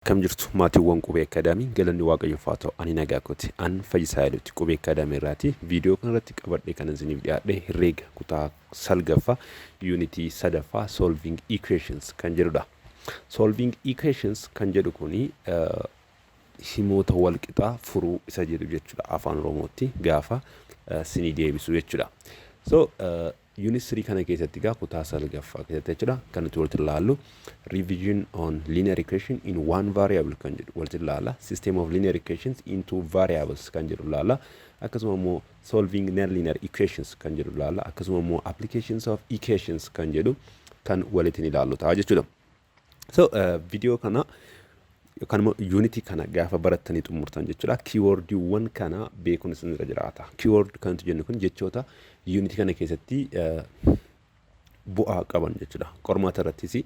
Kam jirtu maatiiwwan qubee akkaadaamii galanni waaqayyoof haa ta'u ani nagaa kooti an Fayyisaa Hayiluuti qubee akkaadaamii irraati viidiyoo kanarratti qabadhee kan isiniif dhiyaadhe herreega kutaa salgaffaa yuunitii sadaffaa solving equations kan jedhudha. Solving equations kan jedhu kuni himoota walqixaa furuu isa jedhu jechuudha afaan Oromootti gaafa isinii deebisu jechuudha. So Unit 3 kana keessatti gaa kutaa salgaffaa keessatti jechuudha kan nuti walitti ilaallu revision on linear equation in one variable kan jedhu walitti ilaalla system of linear equations into variables kan jedhu ilaalla akkasuma immoo solving non-linear equations kan jedhu ilaalla akkasuma immoo applications of equations kan jedhu kan walitti ilaallu ta'a jechuudha. So video kana yookaan immoo unity kana gaafa barattanii xumurtan jechuudha keywordiiwwan kana beekuun isinirra jiraata. Keyword kan nuti jennu kun jechoota unity kana keessatti bu'aa qaban jechuudha. Qormaata irrattis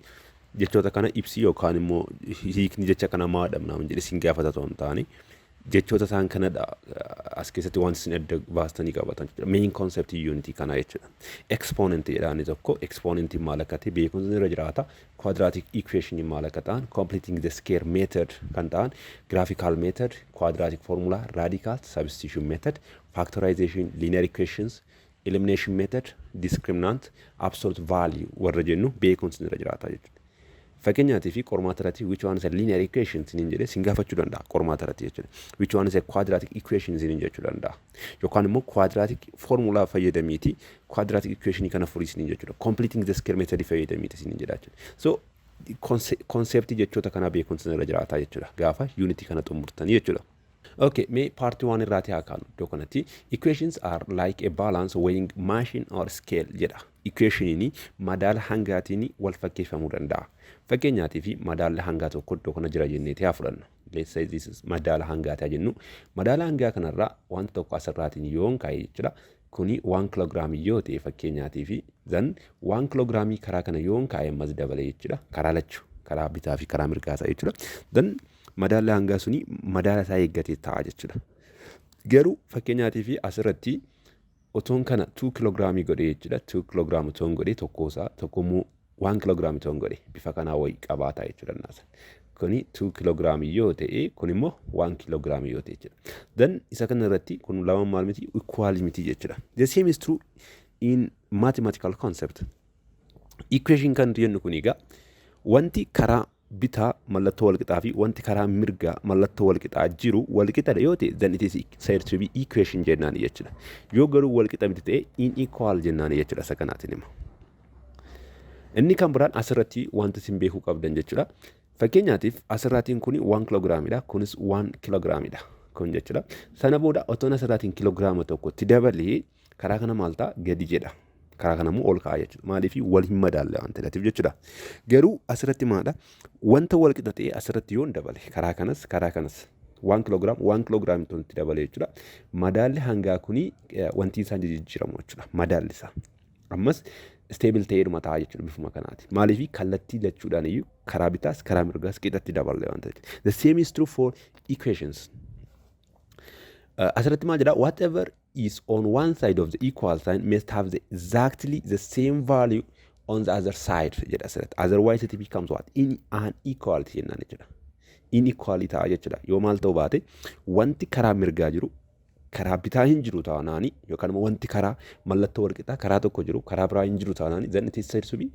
jechoota kana ibsi yookaan immoo hiikni jecha kana maadhamna jedhe isin gaafata ta'uu hin taane jechoota isaan kana as keessatti wanti isin adda baastanii qabatan jechuudha. Main concept unity kana jechuudha. Exponent jedhaani tokko exponent maal akka ta'e beekuun isinirra jiraata. Quadratic equation maal akka ta'an, completing the square method kan ta'an, graphical method, quadratic formula, radical substitution method, factorization, linear equations, elimination method, discriminant, absolute value warra jennu beekuun isinirra jiraata jechuudha. Fakkeenyaatiif fi qormaata irratti which one is a linear equation sinin jedhee sin gaafachuu danda'a qormaata irratti jechuudha. Which one is a quadratic equation sinin jechuu danda'a. Yookaan immoo quadratic formula fayyadamiiti quadratic equation kana furii sinin jechuudha. Completing the square method fayyadamiiti sinin jedha jechuudha. So concept jechoota kana beekuun isinirra jiraata jechuudha. Gaafa unity kana xumurtanii jechuudha. Okay, may part 1 irratti haa kaanu iddoo kanatti equations are like a balance weighing machine or scale jedha. Equationiin madaala hangaatiin wal fakkeeffamuu danda'a. Fakkeenyaatiif madaala hangaa tokko iddoo kana jira jenneeti haa fudhannu. Let's say this is madaala hangaatii jennu. Madaala hangaa kanarraa wanta tokko asirraatiin yoon kaa'e jechuudha. Kuni 1 kiloogiraamii yoo ta'e fakkeenyaatiif then 1 kiloogiraamii karaa kana yoon kaa'e ammas dabalee jechuudha. Karaa lachuu karaa bitaa fi karaa mirgaasaa jechuudha. Then madaala hangaa suni madaala isaa eeggatee ta'a jechuudha. Garuu fakkeenyaatiif asirratti otoon kana 2 kiloogiraamii godhee jechuudha. 2 kiloogiraamii otoon godhee tokkoosaa tokkommoo 1 kiloogiraamii otoon godhee bifa kanaa wayii qabaataa jechuudha naasa. Kuni 2 kiloogiraamii yoo ta'e kun immoo 1 kiloogiraamii yoo ta'e jechuudha. Then isa kana irratti kun lama maal miti equal miti jechuudha. The same is true in mathematical concept. Equation kan jennu kun egaa wanti karaa bitaa mallattoo walqixaa fi wanti karaa mirgaa mallattoo walqixaa jiru walqixadha yoo ta'e then it is said to be equation jennaan jechuudha. Yoo garuu walqixa miti ta'e unequal jennaan jechuudha isa kanaatiin immoo. Inni kan biraan asirratti wanti isin beekuu qabdan jechuudha. Fakkeenyaatiif asirraatiin kuni 1 kiloogiraamidha kunis 1 kiloogiraamidha kun jechuudha. Sana booda otoon asirraatiin kiloogiraama tokkotti dabalee karaa kana maal ta'a gadi jedha. Karaa kana immoo ol kaa'a jechuudha. Maaliif wal hin madaalle waan ta'eef jechuudha. Garuu asirratti maadha wanta wal qixa ta'e asirratti yoon dabale karaa kanas 1 kiloogiraamii tonti dabale jechuudha. Madaalli hangaa kuni wanti isaan jijjiiramu jechuudha. Madaalli isaa ammas stable ta'ee dhuma ta'a jechuudha bifuma kanaati. Maaliif kallattii lachuudhaan iyyuu karaa bitaas karaa mirgaas qixatti daballe waan ta'eef. The same is true for equations. Asirratti maal jedha whatever is on one side of the equal sign must have exactly the same value on the other side jedha asirratti. Otherwise it becomes what? Inequality jennaan jechuudha. Inequality ta'a jechuudha. Yoo maal ta'u baate wanti karaa mirgaa jiru karaa bitaa hin jiru taanaani yookaan immoo wanti karaa mallattoo walqixaa karaa tokko jiru karaa biraa hin jiru taanaani then it is said to be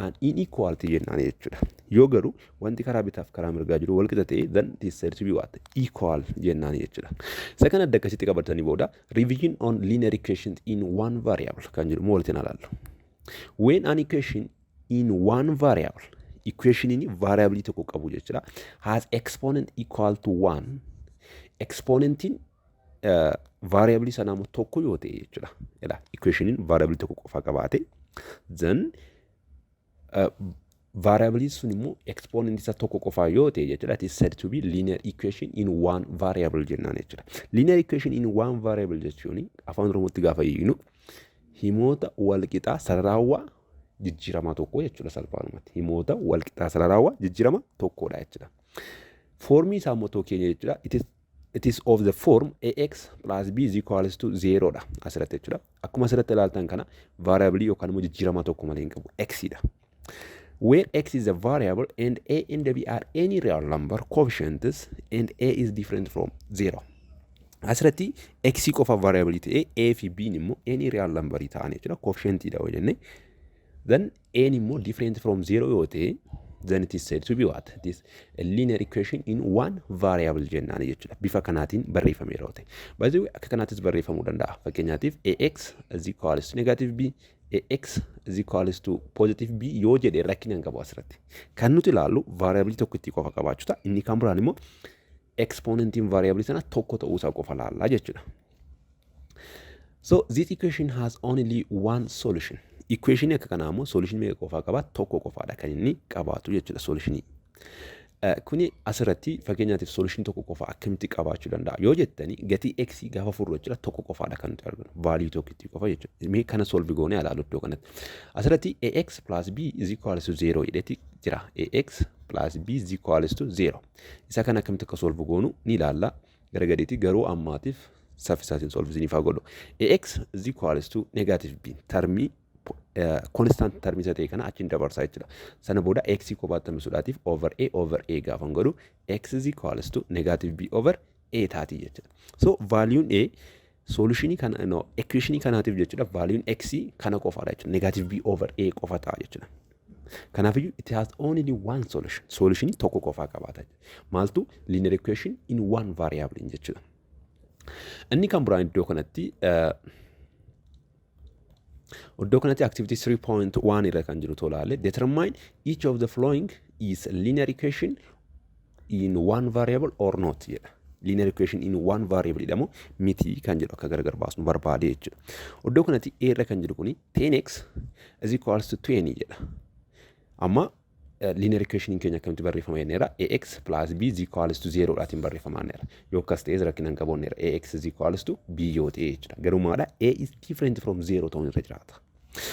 an inequality jennaan jechuudha. Yoo garuu wanti karaa bitaaf karaa mirgaa jiru walqixa ta'e then it is said to be what? Equal jennaan jechuudha. Isa kana adda akkasitti qabatanii booda revision on linear equations in one variable kan jedhu moo walitti ilaallu. When an equation in one variable equation variable tokko qabu jechuudha has exponent equal to 1 exponentiin variable sana immoo tokko yoo ta'e jechuudha. Equation variable tokko qofa qabaate then variable sun immoo exponent isa tokko qofa yoo ta'e jechuudha. It is said to be linear equation in one variable jennaan jechuudha. Linear equation in one variable jechuun afaan Oromootti gaafa hiiknu himoota walqixaa sararaawwaa jijjiirama tokko jechuudha salphaadhumatti. Himoota walqixaa sararaawwaa jijjiirama tokkodha jechuudha. Foormii isaa immoo tokko keenya jechuudha. It is of the form ax plus b is equals to 0 dha asirratti jechuudha. Akkuma asirratti ilaaltan kana variable yookaan immoo jijjiirama tokko malee hin qabu x dha. where x is a variable and a and b are any real number coefficients and a is different from 0. Asirratti x qofa variable ta'e a fi b immoo any real number ta'an jechuudha coefficient dha jenne. Then a immoo different from 0 yoo ta'e then it is said to be what? It is a linear equation in one variable jennaan jechuudha. Bifa kanaatiin barreeffamee yeroo ta'e. By the way akka kanaatis barreeffamuu danda'a. Fakkeenyaatiif ax is equals to negative b ax is equals to positive b yoo jedhe rakkina hin qabu asirratti. Kan nuti ilaallu variable tokko itti qofa qabaachuudha. Inni kan biraan immoo exponentiin variable sana tokko ta'uusaa qofa laallaa jechuudha. So this equation has only one solution. Equation akka kanaa immoo solution meeqa qofaa qaba? Tokko qofaadha kan inni qabaatu jechuudha solutionii. Kuni asirratti fakkeenyaatiif solution tokko qofa akkamitti qabaachuu danda'a yoo jettanii gatii x gaafa furru jechuudha tokko qofaadha kan nuti arginu value tokkitti qofa jechuudha. Mee kana solve goone ilaalu iddoo kanatti. Asirratti ax plus b is equals to 0 jedheeti jira. Ax plus b is equals to 0. Isa kana akkamitti akka solve goonu ni ilaalla. Gara gadiitti garuu ammaatiif saffisaatiin solve isiniif haa godhu. Ax is equals to negative b termii constant termii isa ta'e kana achiin dabarsaa jechuudha. Sana booda x kophaatti hambisuudhaatiif over a gaafan godhu x is equals to negative b over a taati jechuudha. So valuun a solutionii kana no equationii kanaatiif jechuudha valuun x kana qofaadha jechuudha. Negative b over a qofa ta'a jechuudha. Kanaafiyyuu it has only one solution. Solutionii tokko qofaa qabaata. Maaltu linear equation in one variable jechuudha. Inni kan biraan iddoo kanatti activity 3.1 irra kan jiru tolaalle determine each of the following is a linear equation in one variable or not jedha. Linear equation in one variable jedhamu miti kan jedhu akka gargar baasnu barbaade jechuudha. Iddoo kanatti a irra kan jiru kuni 10x is equals to 20 jedha. Amma linear equation keenya akkamitti barreeffama jenneera ax plus b is equals to 0 dhaatiin barreeffamaanneera. Yoo akkas ta'e rakkinaan qaboonneera ax is equals to b yoo ta'e jechuudha. Garuu maadha a is different from 0 ta'uun irra jiraata.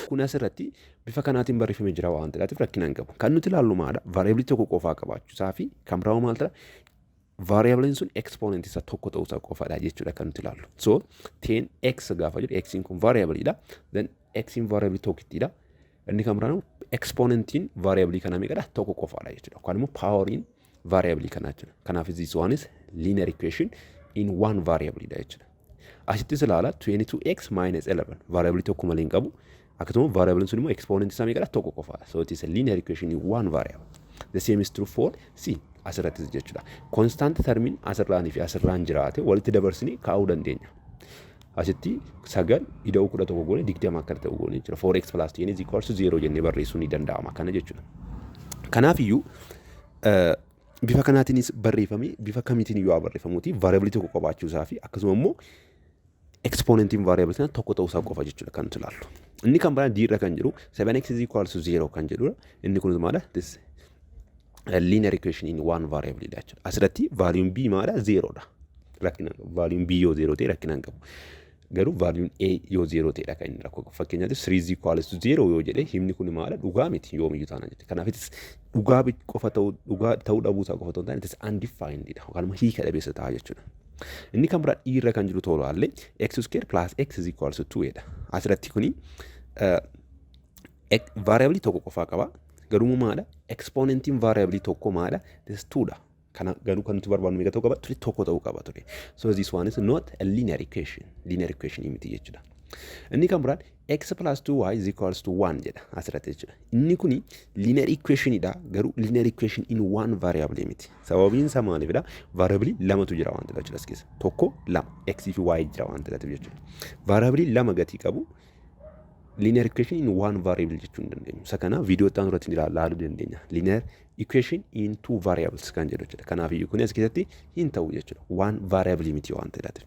Kun asirratti bifa kanaatiin barreeffamee jira waan ta'eef rakkinaan qabu. Kan nuti ilaallu maadha variable tokko qofaa qabaachuusaa fi kan biraawo maal ta'a variable sun exponent isa tokko ta'uusaa qofaadha jechuudha kan nuti ilaallu. So 10x gaafa jedhu x kun variable dha. Then x variable tokkittiidha. Inni kan biraan exponentiin variable kana meeqadha tokko qofaadha jechuudha. Kan immoo poweriin variable kana jechuudha. Kanaaf this one is linear equation in one variable dha jechuudha. Asittis ilaala 22x minus 11 variable tokko malee hin qabu. Akkasuma variable sun immoo exponent isaa meeqadha tokko qofaadha. So it is a linear equation in one variable. The same is true for c asirrattis jechuudha. Constant termiin asirraanii fi asirraan jiraate walitti dabarsinii kaa'uu dandeenya. Asitti sagal ida'uu 11 goone 20 akka ta'u goone jechuudha. 4x plus 10 is equals to 0 jennee barreessuun ni danda'ama kana jechuudha. Kanaaf iyyuu bifa kanaatiinis barreeffamee bifa kamiitiin iyyuu barreeffamuuti variable tokko qabaachuusaa fi akkasuma immoo exponentiin variable sana tokko ta'uusaa qofa jechuudha kan nuti ilaallu. Inni kan biraan d irra kan jiru 7x is equals to 0 kan jedhudha. Inni kunis maadha this linear equation in one variable dha jechuudha. Asirratti valuun b maadha 0 dha. Rakkinaan qabu. Valuun b yoo 0 ta'e rakkinaan qabu. Garuu valuun a yoo 0 ta'edha kan inni rakkoo qabu. Fakkeenyaatiif 3 is equals to 0 yoo jedhe himni kun maadha dhugaa miti yoomiyyuu taana jechuudha. Kanaafis dhugaa qofa ta'uu dhabuusaa qofa ta'uu hin taane it is undefined dha. Yookaan hiika dhabeessa ta'a jechuudha. Inni kan biraa irra kan jiru tolaallee x square plus x is equals to 2 dha. Asirratti kuni variable tokko qofaa qaba. Garuu maadha exponentiin variable tokko maadha this 2 dha. Kana garuu kan nuti barbaadnu meeqa ta'uu qaba ture tokko ta'uu qaba ture. So this one is not a linear equation. Linear equation miti jechuudha. Inni kan biraan x plus 2y is equals to 1 jedha asirratti jechuudha. Inni kuni linear equation dha garuu linear equation in one variable miti. Sababiin isaa maaliifidha? Variable lamatu jira waan ta'eef jechuudha keessa. Tokko lama x fi y jira waan ta'eef jechuudha. Variable lama gatii qabu linear equation in one variable jechuun dandeenya. Isa kana viidiyoo itti aanutti ilaaluu dandeenya. Linear equation in two variables kan jedhu jechuudha. Kanaaf iyyuu kun as keessatti hin ta'u jechuudha. One variable miti waan ta'eef.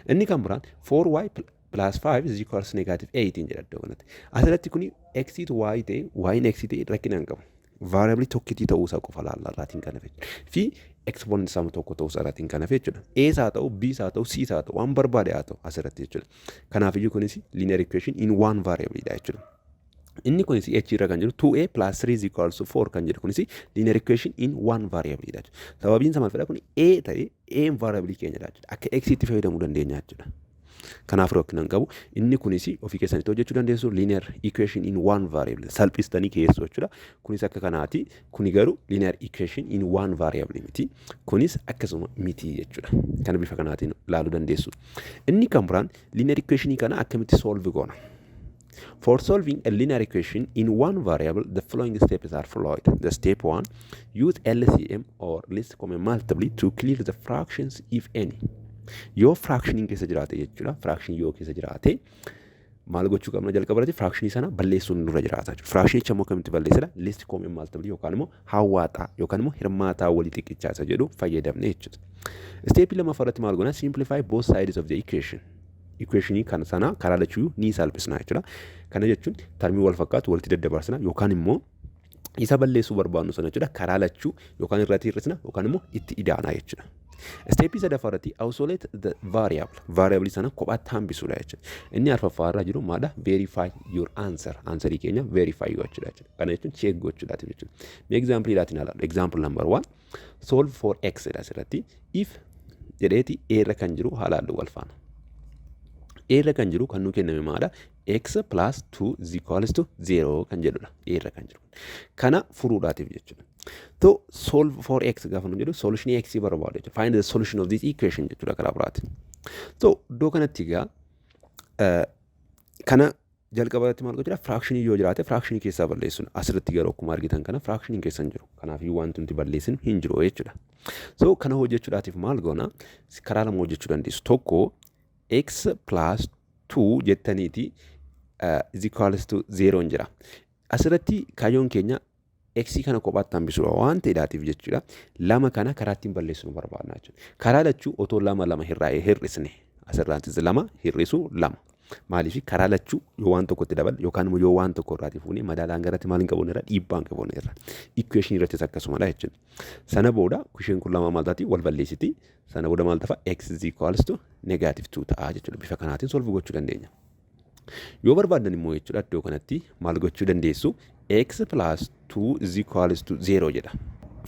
Inni kan biraan 4y plus 5 is equals to negative 18 jedha iddoo kanatti. Asirratti kuni x to y ta'e y in x ta'e rakkinaan qabu. Variable tokkitti ta'uusaa qofa laallaatiin kana jechuudha. Fi exponent isaa tokko ta'uusaa irraatiin kana jechuudha. A isaa ta'u B isaa ta'u C isaa ta'u waan barbaade haa ta'u asirratti jechuudha. Kanaaf iyyuu kunis linear equation in one variable dha jechuudha. Inni kunis h irra kan jiru 2a plus 3 is equals to 4 kan jedhu kunis linear equation in one variable dha jechuudha. Sababiin isaa maal fedha kun a ta'e a variable keenya dha jechuudha. Akka x itti fayyadamuu dandeenya jechuudha. Kanaaf rakkinaan qabu. Inni kunis ofii keessanitti hojjechuu dandeessu linear equation in one variable salphistanii keessu jechuudha. Kunis akka kanaati. Kuni garuu linear equation in one variable miti. Kunis akkasuma miti jechuudha. Kana bifa kanaatiin ilaaluu dandeessu. Inni kan biraan linear equation kana akkamitti solve goona? For solving a linear equation in one variable, the following steps are followed. The step 1, use LCM or least common multiple to clear the fractions if any. Yoo fractioning keessa jiraate jechuudha. Fraction yoo keessa jiraate maal gochuu qabna jalqabarratti fraction sana balleessuun nurra jiraata jechuudha. Fraction jecha immoo akkamitti balleessina? Least common multiple yookaan immoo hawwaataa yookaan immoo hirmaataa walii xiqqichaa isa jedhu fayyadamne jechuudha. Step lamaffaarratti maal goona? Simplify both sides of the equation. Equation kan sana karaa lachuu ni salphisna jechuudha. Kana jechuun termii wal fakkaatu walitti daddabarsina yookaan immoo isa balleessuu barbaadnu sana jechuudha. Karaa lachuu yookaan irratti hir'isna yookaan immoo itti idaana jechuudha. Step sadaffaarratti isolate the variable. Variable sana kophaatti hambisuudha jechuudha. Inni arfaffaarra jiru maadha? Verify your answer. Answerii keenya verify gochuudha jechuudha. Kana jechuun check gochuudhaati jechuudha. Mee example ilaatiin ilaalu. Example number 1. Solve for x asirratti if jedheeti irra kan jiru haalaallu wal faana. Irra kan jiru kan nu kenname maadha? X plus 2 is equals to 0 kan jedhudha. Irra kan jiru. Kana furuudhaatiif jechuudha. So solve for x gaafa nu jedhu solution x barbaadu jechuudha. Find the solution of this equation jechuudha karaa biraatiin. So iddoo kanatti egaa kana jalqabaatti maal gochuudha? Fraction yoo jiraate fraction keessaa balleessuun asirratti garuu akkuma argitan kana fraction keessa hin jiru. Kanaaf wanti nuti balleessin hin jiru jechuudha. So kana hojjechuudhaatiif maal goona? Karaa lama hojjechuu dandeessu. Tokko x plus 2 jettaniiti is equals to 0 jira. Asirratti kaayyoon keenya x kana kophaatti hambisuudha waan ta'eedhaatiif jechuudha. Lama kana karaa ittiin balleessinu barbaadna jechuudha. Karaa lachuu otoo lama hir'isne asirraantis lama hir'isu lama. Maaliif karaa lachuu yoo waan tokkotti dabal yookaan immoo yoo waan tokko irraati fuunee madaalaan garatti maal hin qabuun irra dhiibbaan qabuun irra. Equation irrattis akkasumadha jechuudha. Sana booda kusheen kun lama maal taati wal balleessiti. Sana booda maal tafa x is equals to negative 2 ta'a jechuudha. Bifa kanaatiin solve gochuu dandeenya. Yoo barbaadan immoo jechuudha iddoo kanatti maal gochuu dandeessu? X plus 2 is equals to 0 jedha.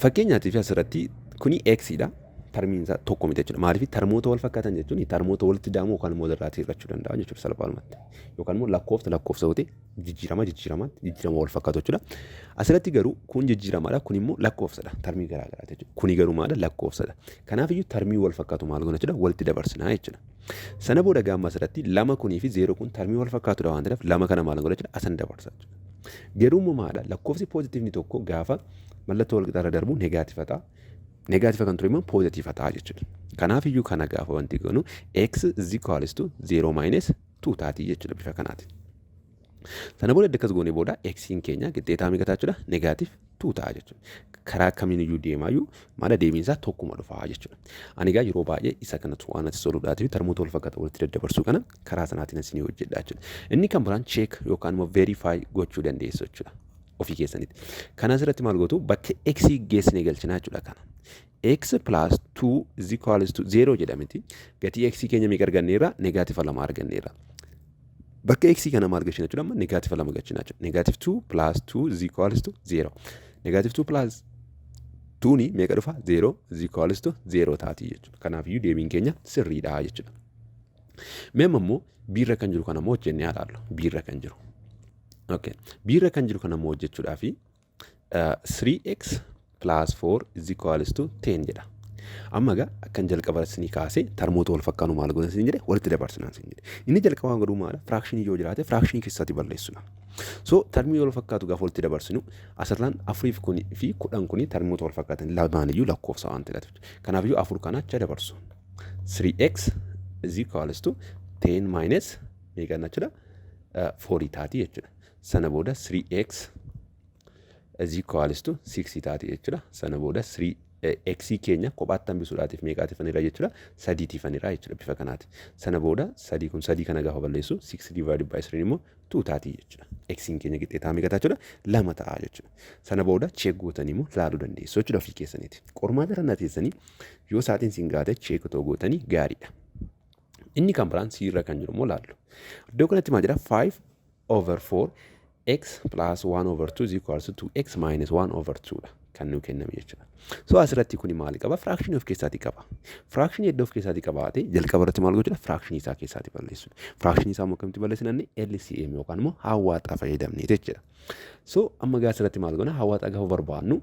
Fakkeenyaatiif asirratti kuni x dha. Termiin isaa tokko miti jechuudha. Maaliif termoota wal fakkaatan jechuun termoota walitti daamu yookaan immoo irraatti hir'achuu danda'a jechuudha salphaalumatti. Yookaan immoo lakkoofsa ta'e jijjiirama wal fakkaatu jechuudha. Asirratti garuu kun jijjiiramaadha kun immoo lakkoofsadha. Termii garaa garaati jechuudha. Kuni garuu maadha? Lakkoofsadha. Kanaaf iyyuu termii wal fakkaatu maal goona jechuudha? Walitti dabarsinaa jechuudha. Sana booda gaamma asirratti lama kunii fi 0 kun termii wal fakkaatudha waan ta'eef lama kana maal goona jechuudha? Asan dabarsa jechuudha. Garuu immoo maadha? Lakkoofsi poozitiivni tokko gaafa mallattoo wal qixaarra darbu negaativa ta'a. Negaativa kan ture immoo poozitiiva ta'a jechuudha. Kanaaf iyyuu kana gaafa wanti goonu x is equals to 0 minus 2 taati jechuudha bifa kanaatiin. Sana booda akkas goonee booda x'n keenya qixxeetaa meeqa ta'a jechuudha? Negaative 2 ta'a jechuudha. Karaa kamiin iyyuu deemaayyuu maala deebiinsaa tokkuma dhufaa jechuudha. Ani egaa yeroo baay'ee isa kanatu waan ati soluudhaatiif termoota wal fakkaatu walitti daddabarsuu kana karaa sanaatiin isin hojjedha jechuudha. Inni kan biraan check yookaan immoo verify gochuu dandeessu jechuudha. Ofii keessanitti. Kana asirratti maal gootu bakka x geessinee galchinaa jechuudha kana. X plus 2 is equals to 0 jedhameti. Gatii x keenya meeqa arganneerra? Negaativa 2 arganneerra. Bakka x kana maal galchina jechuudha? Amma negaativa 2 galchina jechuudha. Negative 2 plus 2 is equals to 0. Negative 2 plus 2 ni meeqa dhufa? 0 is equals to 0 taati jechuudha. Kanaaf iyyuu deebiin keenya sirriidha jechuudha. Meemma immoo biirra kan jiru kana immoo hojjennee ilaallu. Biirra kan jiru. Okay. Biirra kan jiru kana immoo hojjechuudhaaf 3x plus 4 is equals to 10 jedha. Amma egaa akkan jalqaba isinii kaasee termoota wal fakkaatu maal goona isin jedhe walitti dabarsinaa isin jedhe. Inni jalqabaa godhuu maala? Fraction yoo jiraate fraction keessatti balleessuna. So termii wal fakkaatu gaafa walitti dabarsinu asirraan 4 fi 10 kuni termoota wal fakkaatan lamaan iyyuu lakkoofsa waan ta'eef. Kanaaf iyyuu 4 kana acha dabarsu. 3x is equals to 10 minus meeqa jechuudha? 4 taati jechuudha. Sana booda 3x is equals to 6 taati jechuudha. Sana booda 3x keenya kophaatti hambisuudhaatiif meeqaatifanirra jechuudha? 3 tifanirra jechuudha bifa kanaati. Sana booda 3 kun 3 kana gaafa balleessu 6 divided by 3 immoo 2 taati jechuudha. X keenya qixxeetaa meeqa ta'a jechuudha? 2 ta'a jechuudha. Sana booda check gootanii immoo ilaaluu dandeessu jechuudha ofii keessaniiti. Qormaata irra nateessanii yoo saatiin siin gaate check otoo gootanii gaariidha. Inni kan biraan siirra kan jiru immoo ilaallu. Iddoo kanatti maal jedha? 5 over 4 x plus 1 over 2 is equals to 2x minus 1 over 2 dha. kan nuu kenname jechuudha. So asirratti kuni maali qaba? Fraakshinii of keessaatii qaba. Fraakshinii hedduu of keessaatii qabaate jalqaba irratti maal gochuudha? Fraakshinii isaa keessaatii balleessuudha. Fraakshinii isaa immoo akkamitti balleessinanne LCM yookaan immoo hawwaaxaa fayyadamnee jechuudha. So amma gaa asirratti maal goona? Hawwaaxaa gaafa barbaannu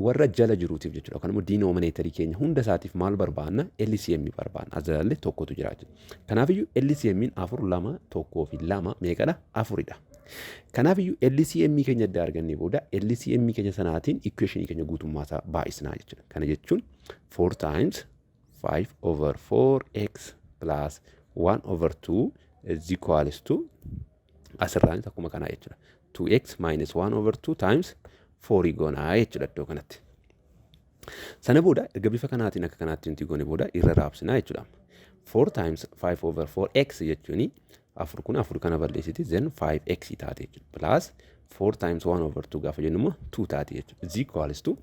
warra jala jiruutiif jechuudha. Yookaan immoo diinoomineetarii keenya hunda isaatiif maal barbaanna? LCM barbaanna. Ajalaallee tokkotu jira jechuudha. Kanaafiyyuu LCM'n 4 2 1 fi 2 meeqadha? 4dha. Kanaafiyyuu LCM keenya adda argannee booda LCM keenya sanaatiin equationii keenya guutummaa isaa baay'isnaa jechuudha. Kana jechuun 4 times 5 over 4x plus 1 over 2 is equals to asirraanis akkuma kanaa jechuudha. 2x minus 1 over 2 times 4 goonaa jechuudha iddoo kanatti. Sana booda erga bifa kanaatiin akka kanaatti nuti goone booda irra raabsinaa jechuudha. 4 times 5 over 4x jechuuni 4 kana balleessiti then 5x taate jechuudha. Plus 4 times 1 over 2 gaafa jennu immoo 2 taate jechuudha. Is equals to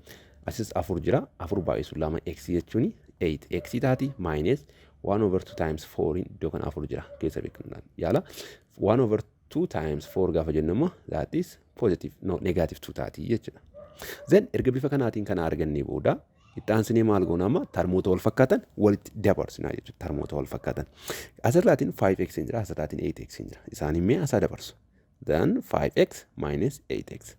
asis 4 jira 4 baay'isu 2 x jechuuni 8 x taati minus 1 over 2 times 4 iddoo kana 4 jira keessa beeknaan yaala 1 over 2 times 4 gaafa jennu immoo that is positive no negative 2 taati jechuudha. Then erga bifa kanaatiin kana argannee booda itti aansinee maal goona amma tarmoota wal fakkaatan walitti dabarsinaa jechuudha. Tarmoota wal fakkaatan asirraatiin 5x jira asirraatiin 8x jira isaan immoo asaa dabarsu. Then 5x minus 8x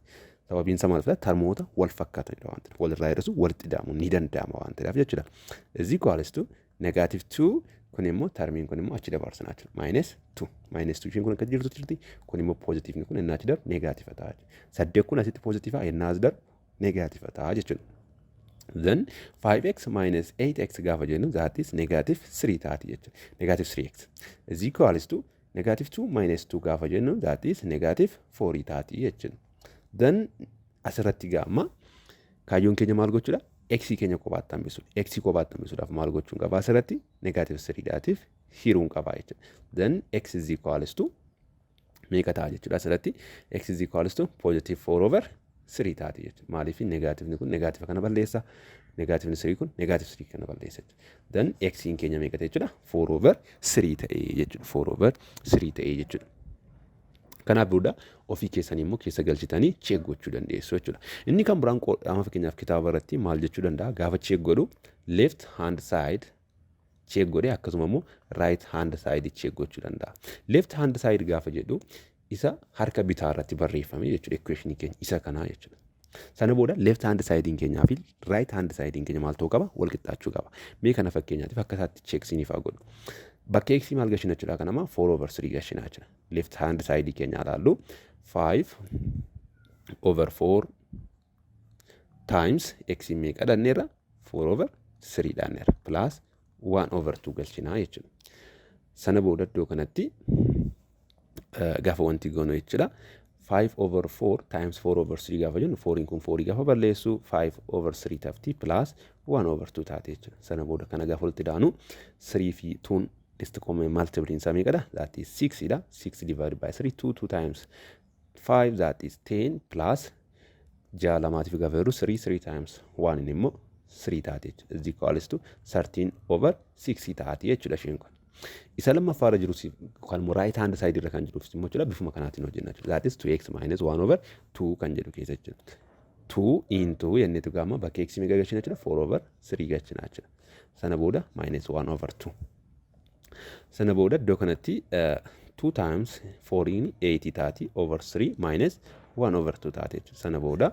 sababiin isaa maal fida tarmoota wal fakkaatanidha waan ta'eef walirraa hir'isu walitti daamu ni danda'ama waan ta'eef jechuudha. Is equals to negative 2 kun immoo tarmiin kun immoo achi dabarsinaa jechuudha. Minus 2 isheen kun akka jirtu jirti kun immoo positive kun innaa achi darbu negative ta'a jechuudha. 8 kun asitti positive innaa as darbu negative ta'a jechuudha. Then 5x minus 8x gaafa jennu that is negative 3 taati jechuudha. Negative 3x is equals to negative 2 minus 2 gaafa jennu that is negative 4 taati jechuudha. Then asirratti gaama kaayyoon keenya maal gochuudha? X keenya kophaatti hambisuudha. X kophaatti hambisuudhaaf maal gochuun qaba? Asirratti negative 3 daatiif hiruun qaba jechuudha. Then x is equals to meeqa ta'a jechuudha? Asirratti x is equals to positive 4 over 3 taati jechuudha. Maaliif negaatifni kun negaativa kana balleessa. Negaatifni 3 kun negaatif 3 kana balleessa jechuudha. Then x keenya meeqa ta'e jechuudha? 4 over 3 ta'e jechuudha. 4 over 3 ta'e jechuudha. Kanaaf booda ofii keessanii immoo keessa galchitanii check gochuu dandeessu jechuudha. Inni kan biraan qaama fakkeenyaaf kitaaba irratti maal jechuu danda'a? Gaafa check godhu left hand side check godhee akkasuma immoo right hand side check gochuu danda'a. Left hand side gaafa jedhu isa harka bitaa irratti barreeffame jechuudha equationii keenya isa kanaa jechuudha. Sana booda left hand side keenyaa fi right hand side keenya maal ta'uu qaba? Wal qixxaachuu qaba. Mee kana fakkeenyaatiif akka isaatti check siniif haa godhu. Bakka x maal gashina jechuudha kanama 4 over 3 gashina jechuudha. Left hand side keenya ilaallu 5 over 4 times x meeqa dhanneerra 4 over 3 dhanneerra plus 1 over 2 galchina jechuudha. Sana booda iddoo kanatti gaafa wanti goonu jechuudha. 5 over 4 times 4 over 3 gaafa jennu 4 kun 4 gaafa balleessu 5 over 3 tafti plus 1 over 2 taate jechuudha. Sana booda kana gaafa walitti daanu 3 fi 2 is common multiple in samekada that is 6 ida 6 divided by 3 2 times 5 that is 10 plus jaalamaatiif gaafa jiru 3 times 1 immoo 3 taate jechuudha. Is equals to 13 over 6 taate jechuudha isheen kun. Isa lammaffaarra jiru kan right hand side irra kan jiru immoo jechuudha bifuma kanaatiin hojjenna jechuudha. That is 2x minus 1 over 2 kan jedhu keessa jechuudha. 2 into yennetu gaama bakka x meeqa gachina jechuudha 4 over 3 gachina jechuudha. Sana booda minus 1 over 2. Sana booda iddoo kanatti 2 times 4 in 80 taati over 3 minus 1 over 2 taati jechuudha. Sana booda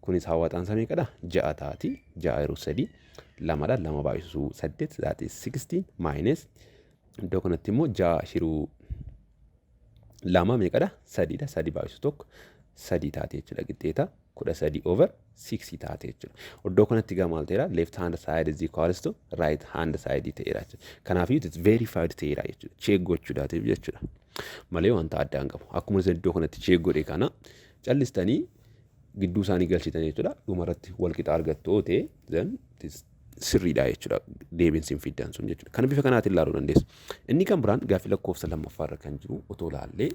kunis hawaaxaan isaa meeqadha? 6 taati. 6 yeroo 3 lamadha. 2 baay'isu 8 that is 16 minus iddoo kanatti immoo 6 hiruu 2 meeqadha? 3dha. 3 baay'isu 1 3 taati jechuudha. Qixxeeta 13 over 6 taate jechuudha. Iddoo kanatti gaa maal ta'eera? Left hand side is equals to right hand side ta'eera jechuudha. Kanaaf it's verified ta'eera jechuudha. Check gochuudhaatiif jechuudha. Malee wanta addaa hin qabu. Akkuma isin iddoo kanatti check godhe kana callistanii gidduu isaanii galchitan jechuudha. Dhumarratti wal qixa argattu ta'e then sirriidha jechuudha. Deebiinsi hin fiddan sun jechuudha. Kana bifa kanaatiin ilaaluu dandeessu. Inni kan biraan gaaffii lakkoofsa lammaffaarra kan jiru otoo ilaallee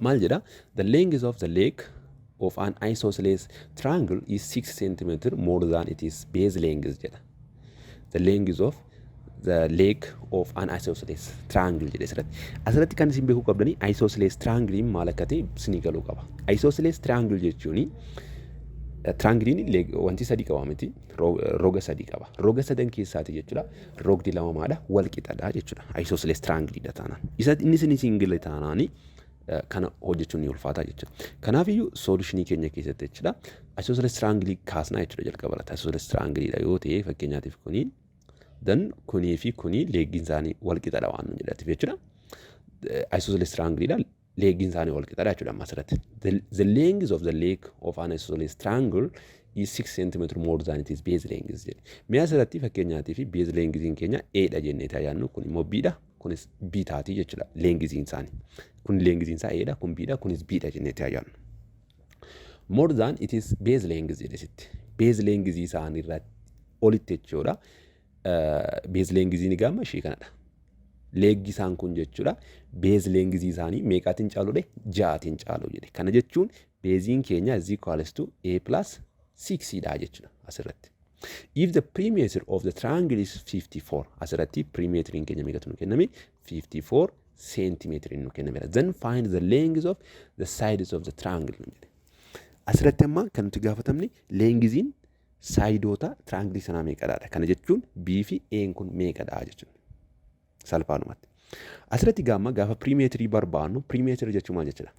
maal jedha? The length of the leg of an isosceles triangle is 6 cm more than its base length jedha. The length of the leg of an isosceles triangle jedha asirratti. Asirratti kan isin beekuu qabdanii isosceles triangle maal akka ta'e isinii galuu qaba. Isosceles triangle jechuun Triangiliin wanti sadii qaba miti roga sadii qaba. Roga sadan keessaati jechuudha. Rogdi lama maadha wal qixadha jechuudha. Isosceles triangiliidha taanaan. Inni single taanaani kana hojjechuun ni ulfaata jechuudha. Kanaafiyyuu solutionii keenya keessatti jechuudha. Isosceles triangilii kaasnaa jechuudha jalqabarratti. Isosceles triangiliidha yoo ta'e fakkeenyaatiif kuni dan kunii fi kunii leeggiin isaanii wal qixadha waan nu jedhatiif jechuudha. Isosceles triangiliidha. Leeggiin isaanii wal qixadha jechuudha amma asirratti. The length of the leg of an isosceles triangle is 6 cm more than its base length jedhe. Mee asirratti fakkeenyaatiif base lengthiin keenya E'dha jennee taayyaannu kun immoo B'dha kunis B taati jechuudha lengthiin isaanii. Kun lengthiin isaa E'dha kun B'dha kunis B'dha jennee taayyaannu. More than it is base length jedhe sitti. Base length isaanii irratti olitti jechuudha. Base lengthiin gamma ishee kanadha. Leeggi isaan kun jechuudha. Base length isaanii meeqaatiin caaludha? 6tiin caalu jedhe. Kana jechuun beeziin keenya is equals to A plus 6 dha jechuudha asirratti. If the perimeter of the triangle is 54, asirratti perimeteriin keenya meeqatu nu kenname? 54 centimeters nu kenname. Then find the length of the sides of the triangle nu jedhe. Asirratti amma kan nuti gaafatamne lengthiin saayidoota triangle sanaa meeqadha? Kana jechuun B fi A kun meeqadha jechuudha. Salphaanumatti. Asirratti gaafa perimeterii barbaannu perimeterii jechuun maal jechuudha?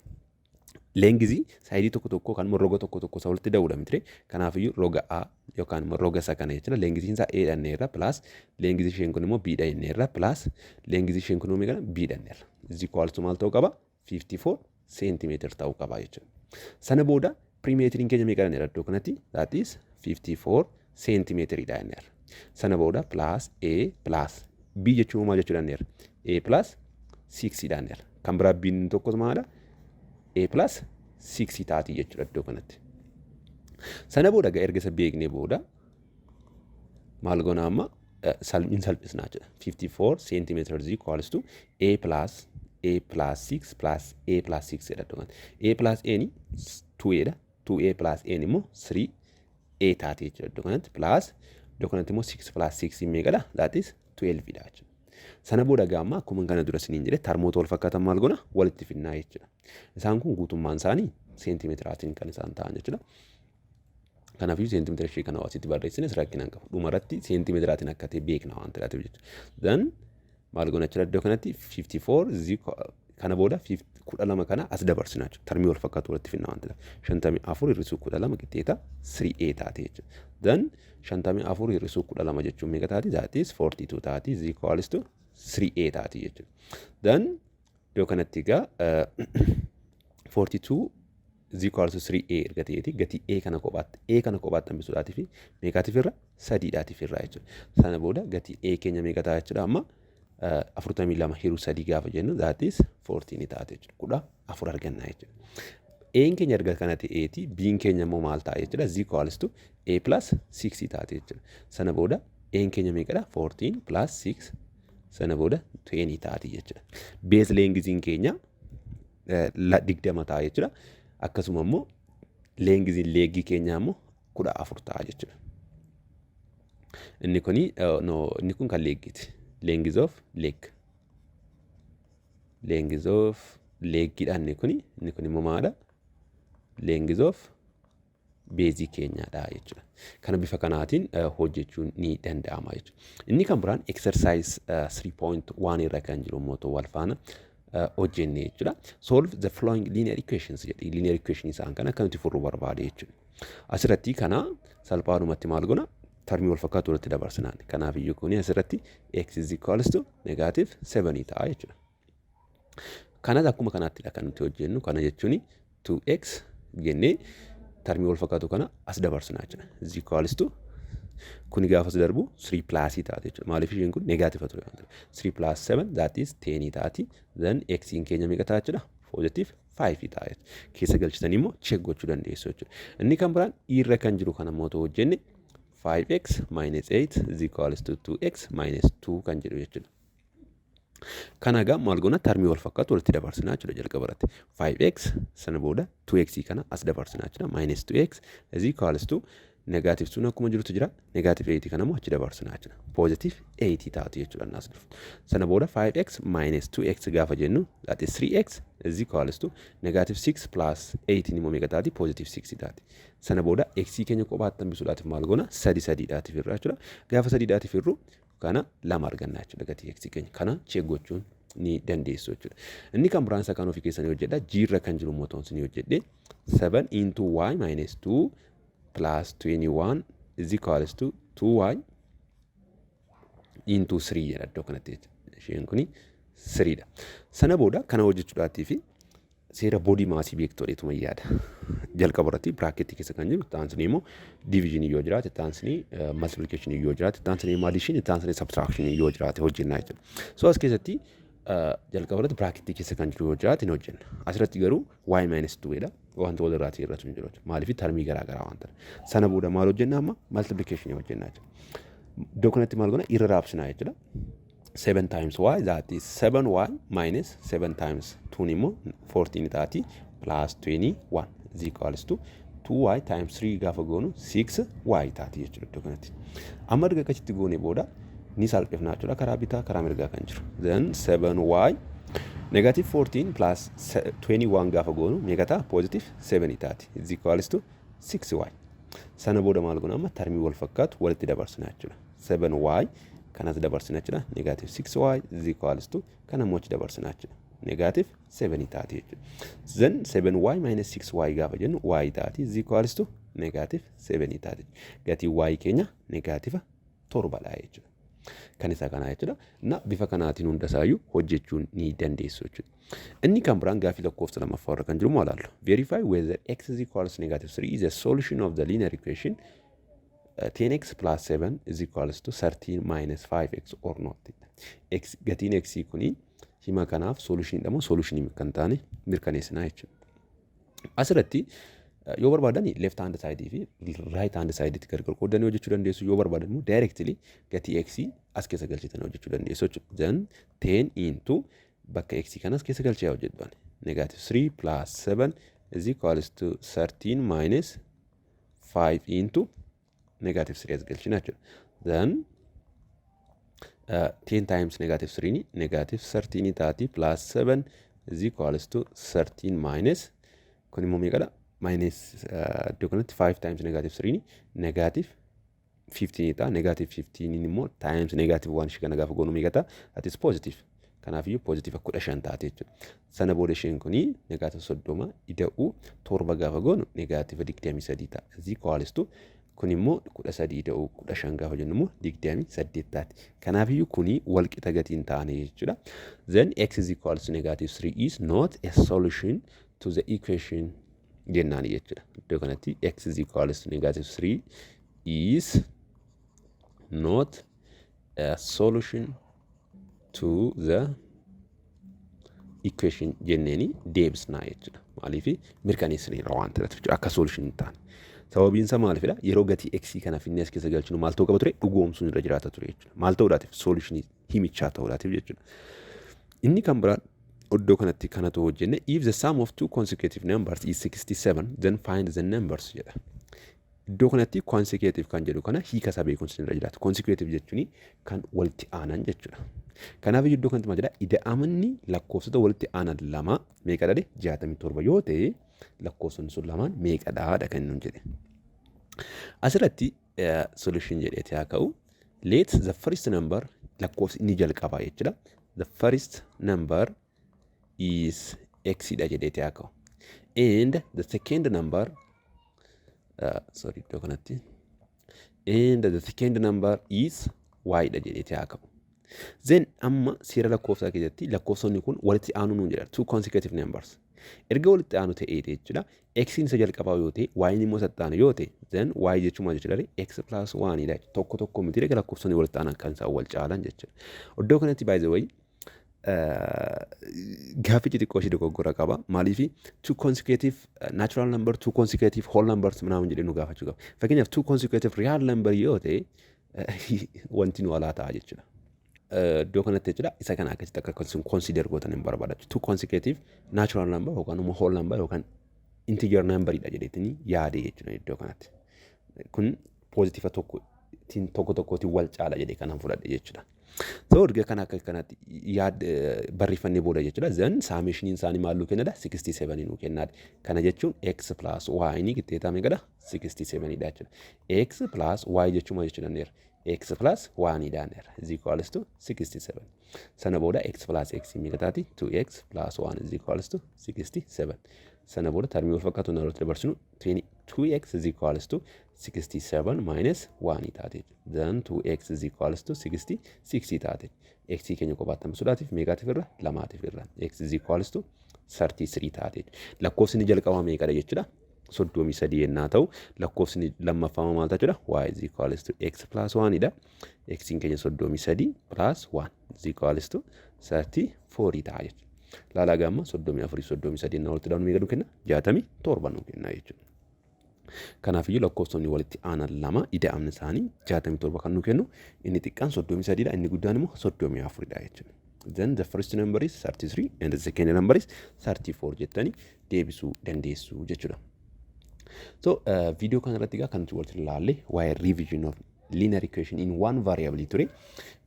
Lengthii saayidii tokko kan roga tokko isa walitti da'uudha miti. Kanaafiyyuu roga A yookaan roga isa kana jechuudha. Lengthiin isaa A dhanneerra plus lengthii isheen kun immoo B dhanneerra plus lengthii isheen kun immoo meeqadha? B dhanneerra. Is equal to maal ta'uu qaba? 54 centimeter ta'uu qaba jechuudha. Sana booda perimeteriin keenya meeqa dhanneerra iddoo kanatti? That is 54 centimeter dhanneerra. Sana booda plus A plus B jechuun maal jechuudha dhanneerra? A plus 6 dhanneerra. Kan biraa B tokkos maalidha? A plus 6 taati jechuudha iddoo kanatti. Sana booda erga isa beeknee booda maal goona amma salphisnaa jechuudha. 54 centimeters equals to A plus 6 plus A plus 6 jedha iddoo kanatti. A plus A ni 2A dha. 2A plus A immoo 3A taati jechuudha iddoo kanatti. Plus iddoo kanatti immoo 6 plus 6 meeqadha? That is 12 dha jechuudha. Sana booda gaamma akkuma kana dura siniin jedhe tarmoota wal fakkaatan maal goona walitti finnaa jechuudha. Isaan kun guutummaan isaanii seentimeetiraatiin kan isaan ta'an jechuudha. Kanaafuu seentimeetira ishee kana asitti barreessines rakkina hin qabu. Dhumarratti seentimeetiraatiin akka ta'e beekna waan ta'eef jechuudha. Then maal goona jechuudha iddoo kanatti 54 kana booda 12 kana as dabarsina jechuudha. Tarmii wal fakkaatu walitti finnaa waan ta'eef 54 hir'isuu 12 qixxeeta 3A taate jechuudha. Then 54 hir'isuu 12 jechuun meeqa taati? That is 42 taati is equals to 3A taati jechuudha. Then iddoo kanatti egaa 42 is equals to 3A erga ta'eeti gatii A kana kophaatti hambisuudhaatii fi meeqaatiif irra? 3dhaatiif irraa jechuudha. Sana booda gatii A keenya meeqa ta'a jechuudha amma 42 hiruu 3 gaafa jennu that is 14 taate jechuudha. 14 arganna jechuudha. A'n keenya erga kana ta'eeti B'n keenya immoo maal ta'a jechuudha? Is equals to A plus 6 taate jechuudha. Sana booda A'n keenya meeqadha? 14 plus 6 sana booda 20 taati jechuudha. Base lengthiin keenya 20 ta'a jechuudha. Akkasuma immoo lengthiin leeggii keenya immoo 14 ta'a jechuudha. Inni kun kan leeggiiti. Length of leg. Length of leeggiidha inni kun immoo maadha? Length of beezii keenyaadha jechuudha. Kana bifa kanaatiin hojjechuun ni danda'ama jechuudha. Inni kan biraan exercise 3.1 irra kan jiru mootuu wal faana hojjennee jechuudha. Solve the following linear equations jedhi. Linear equation isaan kana akkamitti furuu barbaade jechuudha. Asirratti kana salphaadhumatti maal goona? Tarmii wal fakkaatu walitti dabarsinaan. Kanaaf iyyuu kun asirratti x is equals to negative 7 ta'a jechuudha. Kanas akkuma kanaattidha kan nuti hojjennu. Kana jechuun 2x jennee tarmii wal fakkaatu kana as dabarsinaa jechuudha. Is equals to kuni gaafa darbu 3 plus taate jechuudha. Maaliif isheen kun negative ture waan ta'eef 3 plus 7 that is 10 taati. Then x in keenya meeqa ta'a jechuudha? Positive 5 ta'a. Keessa galchitanii immoo check gochuu dandeessu jechuudha. Inni kan biraan irra kan jiru kana immoo hojjenne 5x minus 8 is equals to 2x minus 2 kan jedhu jechuudha. Kana egaa maal goona tarmii wal fakkaatu walitti dabarsinaa jechuudha jalqabarratti. 5x sana booda 2x kana as dabarsinaa jechuudha. Minus 2x is equals to Negative 2 akkuma jirutu jira. Negative 8 kanammoo achi dabarsinaa jechuudha. Positive 8 taatu jechuudha annaas dhufu. Sana booda 5x minus 2x gaafa jennu that is 3x is equals to negative 6 plus 8 immoo meeqa taati? Positive 6 taati. Sana booda x keenya kophaatti hambisuudhaaf maal goona? 3 dhaatiif irraa jechuudha. Gaafa 3 dhaatiif irru kana 2 argannaa jechuudha gatii x keenya. Kana check gochuun ni dandeessu jechuudha. Inni kan biraan isaa kan ofii keessanii hojjedha. G irra kan jiru mootoon sinii hojjedhe 7 into y minus 2 plus 21 is equals to 2y into 3 jedha iddoo kanatti jechuudha. Isheen kuni 3 dha. Sana booda kana hojjechuudhaatii fi seera body mass beektoodheetuma yaada. Jalqaba irratti bracketii keessa kan jiru taansanii immoo division yoo jiraate taansanii multiplication yoo jiraate taansanii addition taansanii subtraction yoo jiraate hojjennaa jechuudha. So as keessatti jalqaba irratti bracketii keessa kan jiru yoo jiraate ni hojjenna. Asirratti garuu y minus 2 dha. Wanta wal irraati irratti hin jiru. Maaliif termii garaa garaa waan ta'eef. Sana booda maal hojjenna amma multiplication hojjennaa jechuudha. Iddoo kanatti maal goona irra raabsinaa jechuudha. 7 times y that is 7y minus 7 times 2 immoo 14 taati plus 21 is equals to 2y times 3 gaafa goonu 6y taati jechuudha iddoo kanatti. Amma erga akkasitti goone booda ni salphifnaa jechuudha karaa bitaa karaa mirgaa kan jiru. Then 7y negative 14 plus 21 gaafa goonu meeqa ta'a? Positive 7 taati is equals to 6y. Sana booda maal goona amma termii wal fakkaatu walitti dabarsinaa jechuudha. 7y kanas dabarsina jechuudha. Negative 6y is equals to kana immoo achi dabarsinaa jechuudha. Negative 7 taati jechuudha. Then 7y minus 6y gaafa jennu y taati is equals to negative 7 taati. Gatii y keenya negative 7 dha jechuudha. Kan isaa kanaa jechuudha. Na bifa kanaatiin hundasaayyuu hojjechuun ni dandeessu jechuudha. Inni kan biraan gaafii lakkoofsa lammaffaa irra kan jiru maal ilaallu? Verify whether x is equals to negative 3 is a solution of the linear equation 10x plus 7 is equals to 13 minus 5x or not. X gatiin x kuni hima kanaaf solution dha moo solution kan taane mirkaneessinaa jechuudha. Asirratti yoo barbaadan left hand side fi right hand side itti gargar qoodanii hojjechuu dandeessu. Yoo barbaadan immoo directly gatii x as keessa galchitanii hojjechuu dandeessu jechuudha. Then 10 into bakka x kanas keessa galchee hojjedhan. Negative 3 plus 7 is equals to 13 minus 5 into negative 3 as galchina jechuudha. Then 10 times negative 3 ni negative 13 taati plus 7 is equals to 13 minus kun immoo meeqadha? Minus iddoo kanatti 5 times negative 3 ni negative 15 ta'a. Negative 15 immoo times negative 1 ishee kana gaafa goonu meeqa ta'a? That is positive. Kanaafiyyuu positive 15 taate jechuudha. Sana booda isheen kuni negative 30 ida'uu torba gaafa goonu negative 23 ta'a. Is equals to kun immoo 13 ida'uu 15 gaafa jennu immoo 28 taati. Kanaafiyyuu kuni wal qixa gatiin ta'anii jechuudha. Then x is equals to negative 3 is not a solution to the equation jennaani jechuudha. Iddoo kanatti x is equals to negative 3 is not a solution to the equation jenneeni deebisnaa jechuudha. Maaliif mirkaneessaniira waan ta'eef jechuudha akka solution hin taane. Sababiin isaa maalifidha? Yeroo gatii x kana finnee as keessa galchinu maal ta'uu qaba ture? Dhugoomsuun irra jiraata ture jechuudha. Maal ta'uudhaatiif? Solution himichaa ta'uudhaatiif jechuudha. Inni kan biraan iddoo kanatti kanatu hojjenne if the sum of two consecutive numbers is 67 then find the numbers jedha. Iddoo kanatti consecutive kan jedhu kana hiika isaa beekuun irra jiraata. Consecutive jechuun kan walitti aanan jechuudha. Kanaaf iddoo kanatti maal jedha? Ida'amanni lakkoofsota walitti aanan lama meeqadha? 67 yoo ta'e lakkoofsonni sun lamaan meeqadha kan nuun jedhe. Asirratti solution jedheeti haa ka'u. Let the first number lakkoofsi inni jalqabaa jechuudha. The first number is x dha jedheeti haa ka'u. And the second number iddoo kanatti and the second number is y dha jedheeti haa ka'u. Then amma seera lakkoofsaa keessatti lakkoofsonni kun walitti aanu nuun jedha. Two consecutive numbers. Erga walitti aanu ta'ee jechuudha. X isa jalqabaa yoo ta'e y immoo sattaanu yoo ta'e then y jechuun maal jechuudha? X plus 1 dha. Tokko tokko miti erga lakkoofsonni walitti aanan kan isaan wal caalan jechuudha. Iddoo kanatti by the way gaafichi xiqqoo ishee dogoggora qaba. Maaliif two consecutive natural number, two consecutive whole numbers ምናምን jedhee nu gaafachuu qaba. Fakkeenyaaf two consecutive real number yoo ta'e wanti nu alaa ta'a jechuudha. Iddoo kanatti jechuudha isa kana akkasitti akka consider gootan hin barbaadachu. Two consecutive natural number yookaan immoo whole number yookaan integer number dha jedheetanii yaade jechuudha iddoo kanatti. kun pozitiiva tokkotiin wal caala jedhee kanan fudhadhe jechuudha. So erga kana akka kanatti barreeffannee booda jechuudha. Then saamishiniin isaanii maal nuu kennada? 67 nuu kennaadha. Kana jechuun x plus y ni qixxeetaa meeqadha? 67 dha jechuudha. X plus y jechuun maal jechuudha neera? X plus y ni dha neera. Is equals to 67. Sana booda x plus x meeqa taati? 2x plus 1 is equals to 67. Sana booda termii wal fakkaatu na irratti dabarsinu 2x is equals to 67 minus 1 taate. Then 2x is equals to 66 taate. X keenya qobaatama sodaatiif meeqaatiif irra? Lamaatiif irra. X is equals to 33 taate. Lakkoofsni jalqabaa meeqadha jechuudha? 33 yennaa ta'u lakkoofsni lammaffaa maal ta'a jechuudha? Y is equals to x plus 1 dha. X keenya 33 plus 1 is equals to 34 ta'a jechuudha. Laalaa gamma 34 na walitti daanu meeqa nuu kenna? 67 nuu kenna jechuudha. Kanaafiyyuu lakkoofsonni walitti aanan lama ida'amni isaanii 67 kan nuu kennu, inni xiqqaan 33 dha, inni guddaan immoo 34 dha jechuudha. Then the first number is 33 and the second number is 34 jettanii deebisuu dandeessu jechuudha. So video kanarratti egaa kan nuti walitti ilaalle waa'ee revision of linear equation in one variable ture.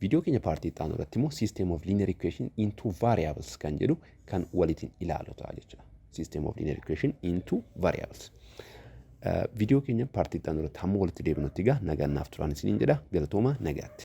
Video keenya paartii itti aanu irratti immoo system of linear equation in two variables kan jedhu kan walitti ilaalu ta'a jechuudha. System of linear equation in two variables. Video keenya paartii itti aanu irratti hamma walitti deebinutti egaa nagaan naaf turaan isiniin jedha. Galatooma nagaatti.